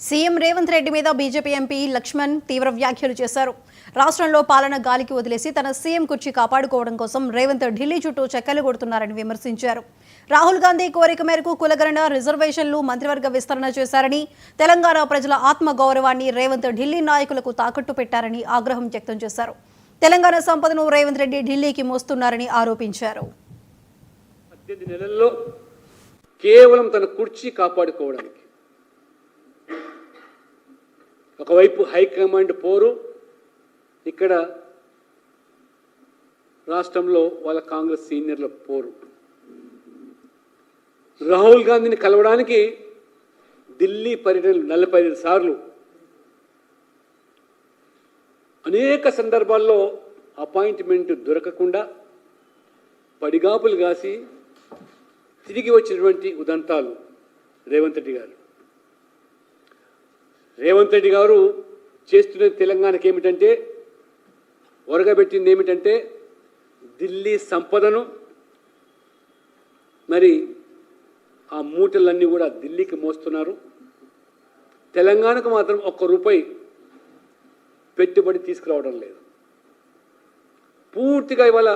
CM Revanth Reddy మీద BJP MP Laxman తీవ్ర వ్యాఖ్యలు చేశారు. రాష్ట్రంలో పాలన గాలికి వదిలేసి తన సీఎం కుర్చీ కాపాడుకోవడం కోసం రేవంత్ ఢిల్లీ చుట్టూ చెక్కలు కొడుతున్నారని విమర్శించారు. రాహుల్ గాంధీ కోరిక మేరకు కులగణన, రిజర్వేషన్లు, మంత్రివర్గ విస్తరణ చేశారని, తెలంగాణ ప్రజల ఆత్మగౌరవాన్ని రేవంత్ ఢిల్లీ నాయకులకు తాకట్టు పెట్టారని ఆగ్రహం వ్యక్తం చేశారు. తెలంగాణ సంపదను రేవంత్ రెడ్డి ఢిల్లీకి మోస్తున్నారని ఆరోపించారు. 18 నెలల్లో కేవలం తన కుర్చీ కాపాడుకోవడానికి ఒకవైపు హైకమాండ్ పోరు, ఇక్కడ రాష్ట్రంలో వాళ్ళ కాంగ్రెస్ సీనియర్ల పోరు. రాహుల్ గాంధీని కలవడానికి ఢిల్లీ పర్యటనలు 45 సార్లు, అనేక సందర్భాల్లో అపాయింట్మెంట్ దొరకకుండా పడిగాపులు కాసి తిరిగి వచ్చినటువంటి ఉదంతాలు రేవంత్ రెడ్డి గారు. రేవంత్ రెడ్డి గారు చేస్తున్న తెలంగాణకి ఏమిటంటే, ఒరగబెట్టింది ఏమిటంటే ఢిల్లీ సంపదను, మరి ఆ మూటలన్నీ కూడా ఢిల్లీకి మోస్తున్నారు. తెలంగాణకు మాత్రం ₹1 పెట్టుబడి తీసుకురావడం లేదు. పూర్తిగా ఇవాళ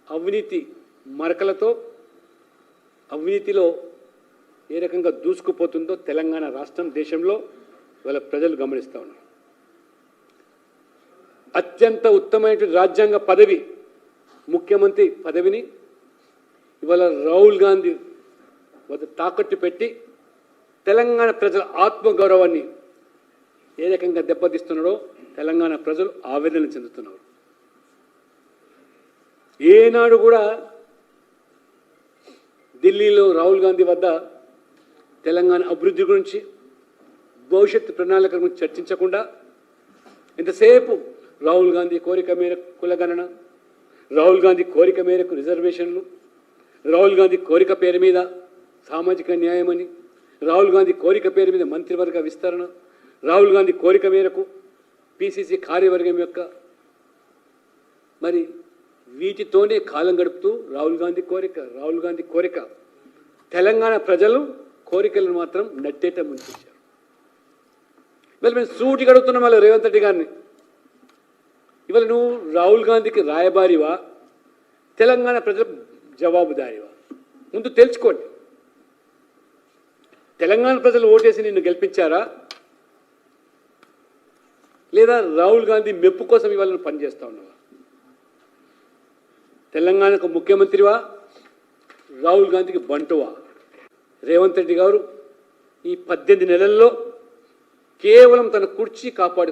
అవినీతి మరకలతో, అవినీతిలో ఏ రకంగా దూసుకుపోతుందో తెలంగాణ రాష్ట్రం, దేశంలో ఇవాళ ప్రజలు గమనిస్తూ ఉన్నారు. అత్యంత ఉత్తమమైనటువంటి రాజ్యాంగ పదవి, ముఖ్యమంత్రి పదవిని ఇవాళ రాహుల్ గాంధీ వద్ద తాకట్టు పెట్టి తెలంగాణ ప్రజల ఆత్మగౌరవాన్ని ఏ రకంగా దెబ్బతీస్తున్నాడో తెలంగాణ ప్రజలు ఆవేదన చెందుతున్నారు. ఏనాడు కూడా ఢిల్లీలో రాహుల్ గాంధీ వద్ద తెలంగాణ అభివృద్ధి గురించి, భవిష్యత్తు ప్రణాళిక గురించి చర్చించకుండా ఇంతసేపు రాహుల్ గాంధీ కోరిక మేరకు కులగణన, రాహుల్ గాంధీ కోరిక మేరకు రిజర్వేషన్లు, రాహుల్ గాంధీ కోరిక పేరు మీద సామాజిక న్యాయమని, రాహుల్ గాంధీ కోరిక పేరు మీద మంత్రివర్గ విస్తరణ, రాహుల్ గాంధీ కోరిక మేరకు పిసిసి కార్యవర్గం యొక్క, మరి వీటితోనే కాలం గడుపుతూ రాహుల్ గాంధీ కోరిక తెలంగాణ ప్రజలు కోరికలను మాత్రం నట్టేట ముంచారు. ఇవాళ మేము సూటి గడుపుతున్నాం వాళ్ళ రేవంత్ రెడ్డి గారిని. ఇవాళ నువ్వు రాహుల్ గాంధీకి రాయబారివా, తెలంగాణ ప్రజలకు జవాబుదారివా? ముందు తెలుసుకోండి. తెలంగాణ ప్రజలు ఓటేసి నిన్ను గెలిపించారా, లేదా రాహుల్ గాంధీ మెప్పు కోసం ఇవాళ నువ్వు పనిచేస్తా ఉన్నావా? తెలంగాణకు ముఖ్యమంత్రివా, రాహుల్ గాంధీకి బంటువా? రేవంత్ రెడ్డి గారు ఈ 18 నెలల్లో కేవలం తన కుర్చీ కాపాడు